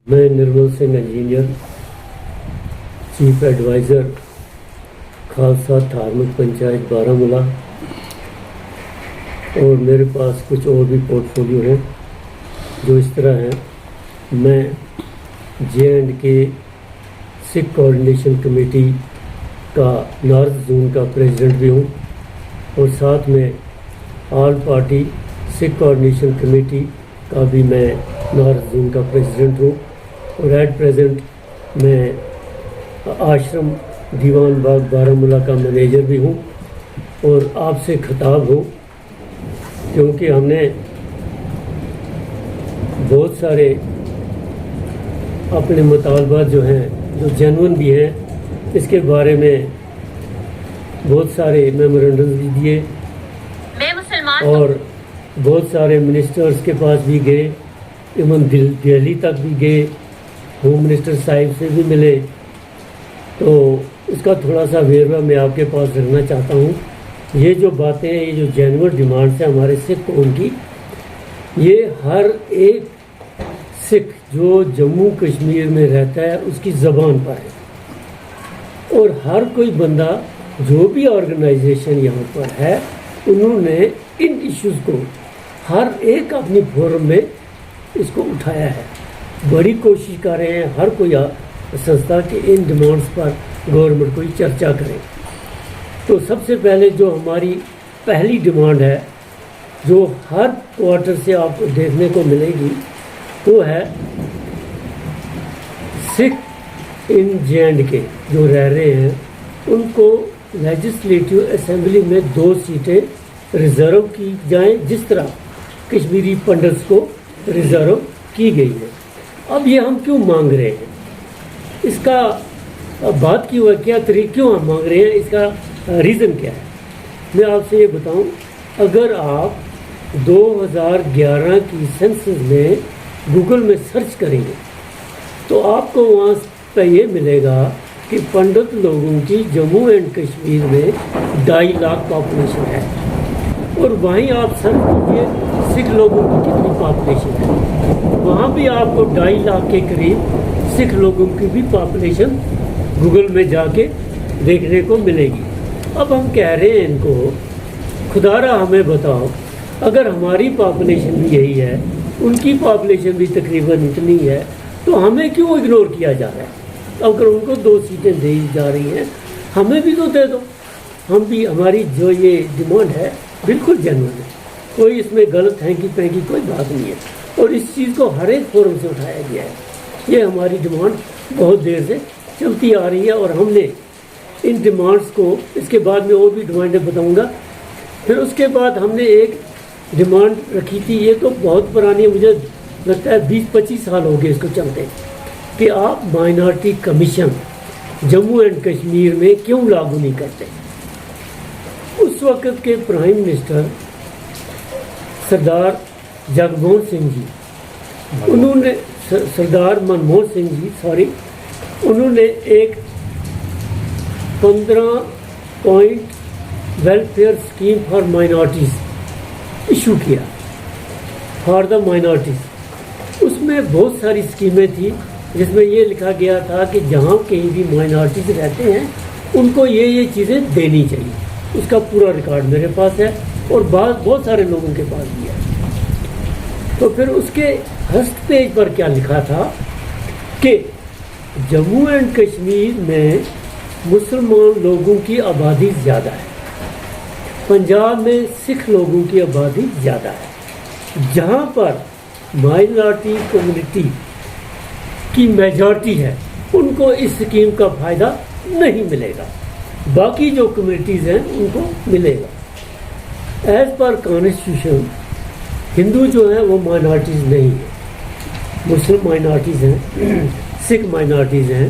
میں Nirmal Singh engineer chief adviser Khalsa Dharmik Panchayat Baramulla, اور میرے پاس کچھ اور بھی پورٹ فولیو ہیں جو اس طرح ہیں۔ میں JNK سکھ کوآرڈینیشن کمیٹی کا نارتھ زون کا پریزیڈنٹ بھی ہوں، اور ساتھ میں آل پارٹی سکھ کوآرڈینیشن کمیٹی کا بھی میں نارتھ زون کا پریزیڈنٹ ہوں، اور ایٹ پریزنٹ میں آشرم دیوان باغ بارہمولہ کا مینیجر بھی ہوں۔ اور آپ سے خطاب ہوں کیونکہ ہم نے بہت سارے اپنے مطالبات جو ہیں جو جینون بھی ہیں، اس کے بارے میں بہت سارے میمورنڈمز بھی دیے، اور بہت سارے منسٹرز کے پاس بھی گئے، ایون دہلی تک بھی گئے، ہوم منسٹر صاحب سے بھی ملے۔ تو اس کا تھوڑا سا ویروا میں آپ کے پاس رکھنا چاہتا ہوں۔ یہ جو باتیں ہیں، یہ جو جینون ڈیمانڈس ہیں ہمارے سکھ قوم کی، یہ ہر ایک سکھ جو جموں کشمیر میں رہتا ہے اس کی زبان پر ہے، اور ہر کوئی بندہ جو بھی آرگنائزیشن یہاں پر ہے، انہوں نے ان ایشوز کو ہر ایک اپنی فورم میں اس کو اٹھایا ہے۔ بڑی کوشش کر رہے ہیں ہر کوئی سنستھا کہ ان ڈیمانڈس پر گورنمنٹ کوئی چرچا کرے۔ تو سب سے پہلے جو ہماری پہلی ڈیمانڈ ہے، جو ہر کوارٹر سے آپ کو دیکھنے کو ملے گی، وہ ہے سکھ ان JNK جو رہ رہے ہیں ان کو لیجسلیٹو اسمبلی میں 2 سیٹیں ریزرو کی جائیں، جس طرح کشمیری پنڈتس کو ریزرو کی گئی ہے۔ اب یہ ہم کیوں مانگ رہے ہیں، اس کا بات کی کیا طریقہ کیوں ہم مانگ رہے ہیں، اس کا ریزن کیا ہے، میں آپ سے یہ بتاؤں۔ اگر آپ 2011 کی سینسس میں گوگل میں سرچ کریں گے تو آپ کو وہاں پہ یہ ملے گا کہ پنڈت لوگوں کی جموں اینڈ کشمیر میں 2.5 لاکھ پاپولیشن ہے، اور وہیں آپ سرچ کیجیے سکھ لوگوں کی کتنی پاپولیشن ہے، وہاں بھی آپ کو 2.5 لاکھ کے قریب سکھ لوگوں کی بھی پاپولیشن گوگل میں جا کے دیکھنے کو ملے گی۔ اب ہم کہہ رہے ہیں ان کو، خدا را ہمیں بتاؤ، اگر ہماری پاپولیشن بھی یہی ہے، ان کی پاپولیشن بھی تقریباً اتنی ہے، تو ہمیں کیوں اگنور کیا جا رہا ہے؟ اگر ان کو 2 سیٹیں دی جا رہی ہیں، ہمیں بھی تو دے دو۔ ہم بھی، ہماری جو یہ ڈیمانڈ ہے بالکل جینوئن ہے، کوئی اس میں غلط ہینکی پینکی کوئی بات نہیں ہے، اور اس چیز کو ہر ایک فورم سے اٹھایا گیا ہے۔ یہ ہماری ڈیمانڈ بہت دیر سے چلتی آ رہی ہے، اور ہم نے ان ڈیمانڈس کو، اس کے بعد میں اور بھی ڈیمانڈیں بتاؤں گا۔ پھر اس کے بعد ہم نے ایک ڈیمانڈ رکھی تھی، یہ تو بہت پرانی ہے، مجھے لگتا ہے 20-25 سال ہو گئے اس کو چلتے، کہ آپ minority commission Jammu and Kashmir میں کیوں لاگو نہیں کرتے۔ اس وقت کے پرائم منسٹر سردار جگموہن سنگھ جی، انہوں نے سردار منموہن سنگھ جی انہوں نے ایک 15 point welfare scheme for minorities issue کیا، فار دا مائنارٹیز۔ اس میں بہت ساری اسکیمیں تھیں، جس میں یہ لکھا گیا تھا کہ جہاں کہیں بھی مائنارٹیز رہتے ہیں ان کو یہ چیزیں دینی چاہیے۔ اس کا پورا ریکارڈ میرے پاس ہے، اور بہت سارے لوگوں کے پاس بھی ہے۔ تو پھر اس کے فرسٹ پیج پر کیا لکھا تھا کہ جموں اینڈ کشمیر میں مسلمان لوگوں کی آبادی زیادہ ہے، پنجاب میں سکھ لوگوں کی آبادی زیادہ ہے، جہاں پر مائنارٹی کمیونٹی کی میجارٹی ہے ان کو اس اسکیم کا فائدہ نہیں ملے گا، باقی جو کمیونٹیز ہیں ان کو ملے گا۔ ایز پر کانسٹیٹیوشن ہندو جو ہیں وہ مائنارٹیز نہیں ہیں، مسلم مائنارٹیز ہیں، سکھ مائنارٹیز ہیں،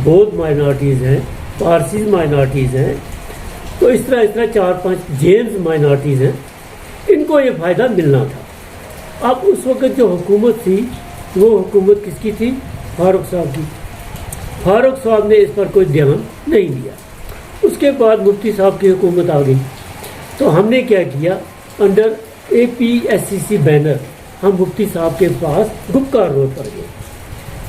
بودھ مائنارٹیز ہیں، پارسیز مائنارٹیز ہیں، تو اس طرح 4-5 جینز مائنارٹیز ہیں، ان کو یہ فائدہ ملنا تھا۔ اب اس وقت جو حکومت تھی وہ حکومت کس کی تھی؟ فاروق صاحب کی۔ فاروق صاحب نے اس پر کوئی دھیان نہیں دیا۔ اس کے بعد مفتی صاحب کی حکومت آ گئی، تو ہم نے کیا کیا، انڈر APSCC بینر ہم مفتی صاحب کے پاس گپکار روڈ پر گئے۔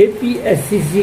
APSCC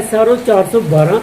SRO 412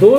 2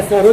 SRO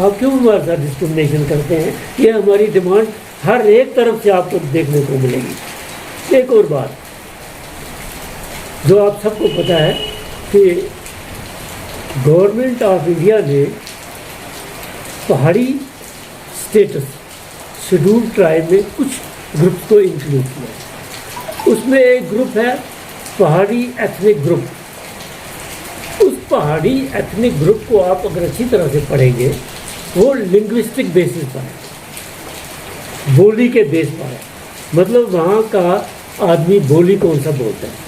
آپ کیوں ہمارے ساتھ ڈسکرمنیشن کرتے ہیں؟ یہ ہماری ڈیمانڈ ہر ایک طرف سے آپ کو دیکھنے کو ملے گی۔ ایک اور بات جو آپ سب کو پتہ ہے کہ گورنمنٹ آف انڈیا نے پہاڑی اسٹیٹس شیڈول ٹرائب میں کچھ گروپس کو انکلوڈ کیا ہے۔ اس میں ایک گروپ ہے پہاڑی ایتھنک گروپ۔ اس پہاڑی ایتھنک گروپ کو آپ اگر اچھی طرح سے پڑھیں گے، وہ لنگوسٹک بیسس پر ہے، بولی کے بیس پر ہے، مطلب وہاں کا آدمی بولی کون سا بولتا ہے۔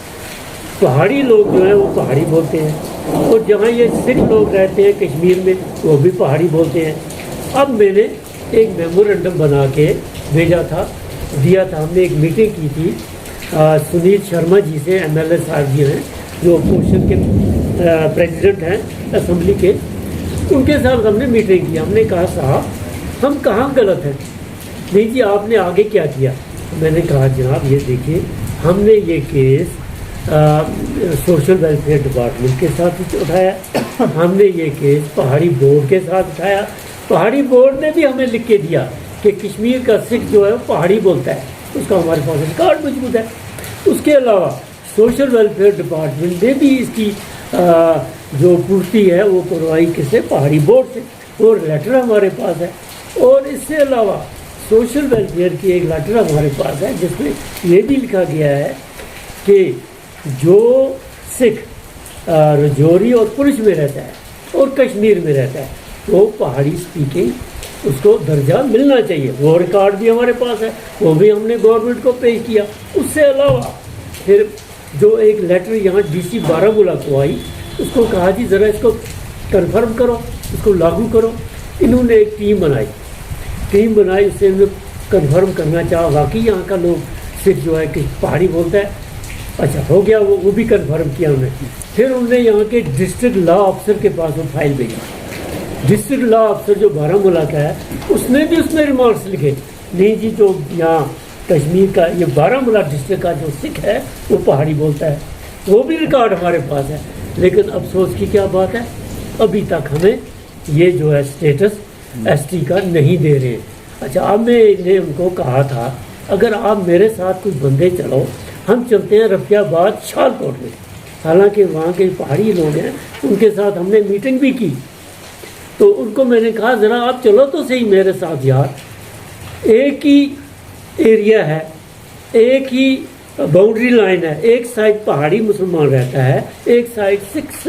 پہاڑی لوگ جو ہیں وہ پہاڑی بولتے ہیں، اور جہاں یہ سکھ لوگ رہتے ہیں کشمیر میں وہ بھی پہاڑی بولتے ہیں۔ اب میں نے ایک میمورنڈم بنا کے بھیجا تھا، دیا تھا، ہم نے ایک میٹنگ کی تھی سنیل شرما جی سے، ایم ایل اے صاحب جی ہیں جو اپوزیشن کے پریزیڈنٹ ہیں اسمبلی کے، ان کے ساتھ ہم نے میٹنگ کی۔ ہم نے کہا صاحب ہم کہاں غلط ہیں؟ نہیں جی آپ نے آگے کیا کیا؟ میں نے کہا جناب یہ دیکھیے ہم نے یہ کیس سوشل ویلفیئر ڈپارٹمنٹ کے ساتھ اٹھایا، ہم نے یہ کیس پہاڑی بورڈ کے ساتھ اٹھایا، پہاڑی بورڈ نے بھی ہمیں لکھ کے دیا کہ کشمیر کا سکھ جو ہے وہ پہاڑی بولتا ہے، اس کا ہمارے پاس ریکارڈ موجود ہے۔ اس کے علاوہ سوشل ویلفیئر ڈپارٹمنٹ نے بھی اس کی جو پورتی ہے وہ کروائی کس سے؟ پہاڑی بورڈ سے، اور لیٹر ہمارے پاس ہے۔ اور اس سے علاوہ سوشل ویلفیئر کی ایک لیٹر ہمارے پاس ہے جس میں یہ بھی لکھا گیا ہے کہ جو سکھ رجوری اور پنچ میں رہتا ہے اور کشمیر میں رہتا ہے وہ پہاڑی اسپیکنگ اس کو درجہ ملنا چاہیے۔ وہ ریکارڈ بھی ہمارے پاس ہے، وہ بھی ہم نے گورنمنٹ کو پیش کیا۔ اس سے علاوہ پھر جو ایک لیٹر یہاں ڈی سی بارہمولہ کو آئی، اس کو کہا جی ذرا اس کو کنفرم کرو، اس کو لاگو کرو۔ انہوں نے ایک ٹیم بنائی، اس سے انہوں نے کنفرم کرنا چاہا واقعی یہاں کا لوگ صرف جو ہے کہ پہاڑی بولتا ہے۔ اچھا ہو گیا، وہ بھی کنفرم کیا انہوں نے۔ پھر انہوں نے یہاں کے ڈسٹرکٹ لا آفسر کے پاس وہ فائل بھیجا۔ ڈسٹرکٹ لا آفسر جو بارہمولہ کا ہے اس نے بھی اس میں ریمارکس لکھے، نہیں جی جو یہاں کشمیر کا یہ بارہمولہ ڈسٹرکٹ کا جو سکھ ہے وہ پہاڑی بولتا ہے، وہ بھی ریکارڈ ہمارے پاس ہے۔ لیکن افسوس کی کیا بات ہے، ابھی تک ہمیں یہ جو ہے اسٹیٹس ایس ٹی کا نہیں دے رہے۔ اچھا اب میں نے ان کو کہا تھا اگر آپ میرے ساتھ کچھ بندے چلو، ہم چلتے ہیں رفیع آباد شال کوٹ میں، حالانکہ وہاں کے پہاڑی لوگ ہیں، ان کے ساتھ ہم نے میٹنگ بھی کی۔ تو ان کو میں نے کہا ذرا آپ چلو تو صحیح میرے ساتھ یار، ایک ہی ایریا ہے، ایک ہی باؤنڈری لائن ہے، ایک سائڈ پہاڑی مسلمان رہتا ہے، ایک سائڈ سکھ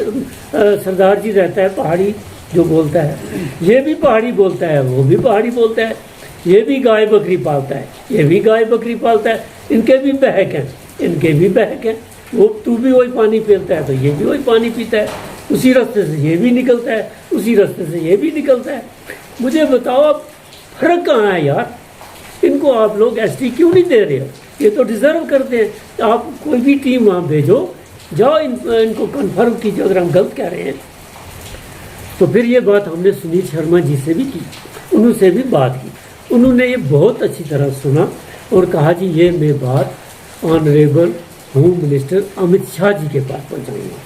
سردار جی رہتا ہے پہاڑی جو بولتا ہے، یہ بھی پہاڑی بولتا ہے، وہ بھی پہاڑی بولتا ہے، یہ بھی گائے بکری پالتا ہے، یہ بھی گائے بکری پالتا ہے، ان کے بھی بہک ہیں، ان کے بھی بہک ہیں، وہ تو بھی وہی پانی پیتا ہے تو یہ بھی وہی پانی پیتا ہے، اسی راستے سے یہ بھی نکلتا ہے، اسی راستے سے یہ بھی نکلتا ہے۔ مجھے بتاؤ اب فرق کہاں ہے یار؟ ان کو آپ لوگ ایس ٹی کیوں نہیں دے رہے ہو؟ یہ تو ڈیزرو کرتے ہیں۔ آپ کوئی بھی ٹیم وہاں بھیجو، جاؤ ان کو کنفرم کیجیے اگر ہم غلط کہہ رہے ہیں۔ تو پھر یہ بات ہم نے سنیل شرما جی سے بھی کی، انہوں سے بھی بات کی، انہوں نے یہ بہت اچھی طرح سنا اور کہا جی یہ میں بات honourable home minister Amit Shah جی کے پاس پہنچاؤں گا۔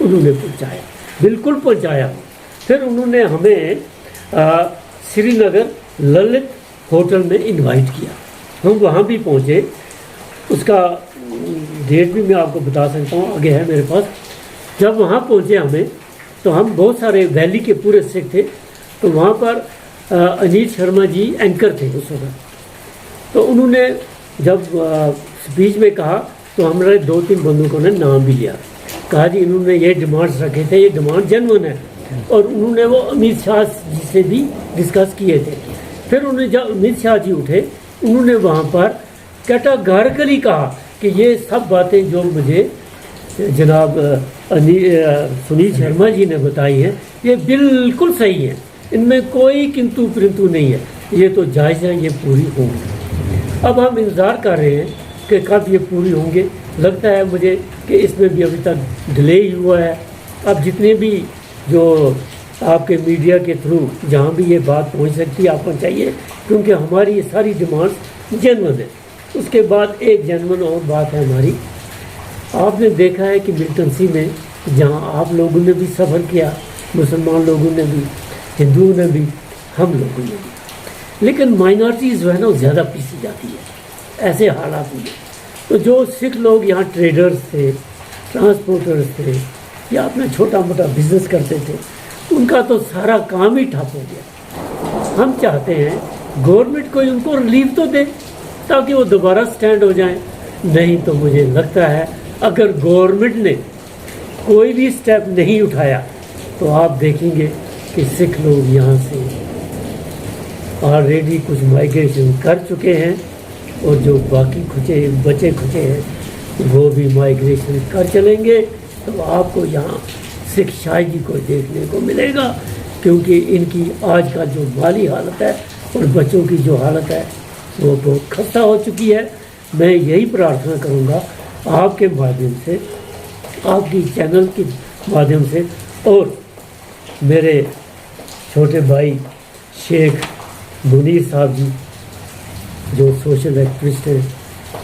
انہوں نے پہنچایا، بالکل پہنچایا۔ پھر انہوں نے ہمیں سری نگر للت ہوٹل میں انوائٹ کیا، ہم وہاں بھی پہنچے۔ اس کا ڈیٹ بھی میں آپ کو بتا سکتا ہوں، آگے ہے میرے پاس۔ جب وہاں پہنچے ہمیں تو ہم بہت سارے ویلی کے پورے سکھ تھے، تو وہاں پر انیل شرما جی اینکر تھے اس وقت۔ تو انہوں نے جب اسپیچ میں کہا تو ہمارے 2-3 بندوں نے نام بھی لیا، کہا جی انہوں نے یہ ڈیمانڈس رکھے تھے، یہ ڈیمانڈ جینوئن ہے، اور انہوں نے وہ امت شاہ جی سے بھی ڈسکس کیے تھے۔ پھر انہیں جب امت شاہ جی اٹھے، انہوں نے وہاں پر کیٹاگارکلی کہا کہ یہ سب باتیں جو مجھے جناب سنیل شرما جی نے بتائی ہیں یہ بالکل صحیح ہیں، ان میں کوئی کنتو پرنتو نہیں ہے، یہ تو جائز ہے، یہ پوری ہوں گی۔ اب ہم انتظار کر رہے ہیں کہ کب یہ پوری ہوں گے۔ لگتا ہے مجھے کہ اس میں بھی ابھی تک ڈیلے ہی ہوا ہے۔ اب جتنے بھی جو آپ کے میڈیا کے تھرو جہاں بھی یہ بات پہنچ سکتی ہے آپ پہنچائیے، کیونکہ ہماری یہ ساری ڈیمانڈس جینوئن ہے۔ اس کے بعد ایک جینوئن اور بات ہے ہماری، آپ نے دیکھا ہے کہ ملٹنسی میں جہاں آپ لوگوں نے بھی سفر کیا، مسلمان لوگوں نے بھی، ہندوؤں نے بھی، ہم لوگوں میں بھی، لیکن مائنارٹیز جو ہے نا وہ زیادہ پیسی جاتی ہے ایسے حالات میں۔ تو جو سکھ لوگ یہاں ٹریڈرز تھے، ٹرانسپورٹرز تھے، یا اپنا چھوٹا موٹا بزنس کرتے تھے، ان کا تو سارا کام ہی ٹھپ ہو گیا۔ ہم چاہتے ہیں گورنمنٹ کوئی ان کو ریلیف تو دے تاکہ وہ دوبارہ سٹینڈ ہو جائیں، نہیں تو مجھے لگتا ہے اگر گورنمنٹ نے کوئی بھی سٹیپ نہیں اٹھایا تو آپ دیکھیں گے کہ سکھ لوگ یہاں سے آلریڈی کچھ مائیگریشن کر چکے ہیں، اور جو باقی بچے کھچے ہیں وہ بھی مائیگریشن کر چلیں گے۔ تو آپ کو یہاں سکھ شاہی کو دیکھنے کو ملے گا، کیونکہ ان کی آج کا جو مالی حالت ہے اور بچوں کی جو حالت ہے وہ بہت خستہ ہو چکی ہے۔ میں یہی پرارتھنا کروں گا آپ کے مادھیم سے، آپ کی چینل کے مادھیم سے، اور میرے چھوٹے بھائی شیخ منیر صاحب جی جو سوشل ایکٹیوسٹ ہیں،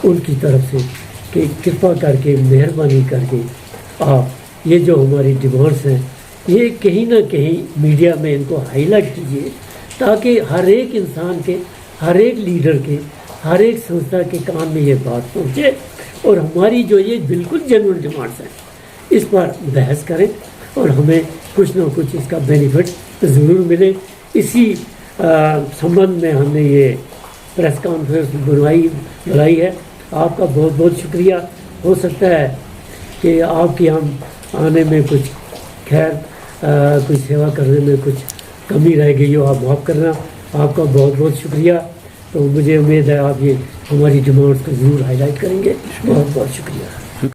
ان کی طرف سے کہ کرپا کر کے، مہربانی کر کے آپ یہ جو ہماری ڈیمانڈس ہیں یہ کہیں نہ کہیں میڈیا میں ان کو ہائی لائٹ کیجیے، تاکہ ہر ایک انسان کے، ہر ایک لیڈر کے، ہر ایک سنستھا کے کان میں یہ بات پہنچے، اور ہماری جو یہ بالکل جنرل ڈیمانڈس ہیں اس پر بحث کریں، اور ہمیں کچھ نہ کچھ اس کا بینیفٹ ضرور ملے۔ اسی سمبندھ میں ہم نے یہ پریس کانفرنس بلائی ہے۔ آپ کا بہت بہت شکریہ۔ ہو سکتا ہے کہ آپ کی ہم آنے میں کچھ خیر کچھ سیوا کرنے میں کچھ کمی رہ گئی ہو، آپ معاف کرنا۔ آپ کا بہت بہت شکریہ۔ تو مجھے امید ہے آپ یہ ہماری ڈیمانڈس کو ضرور ہائی لائٹ کریں گے۔ بہت بہت شکریہ۔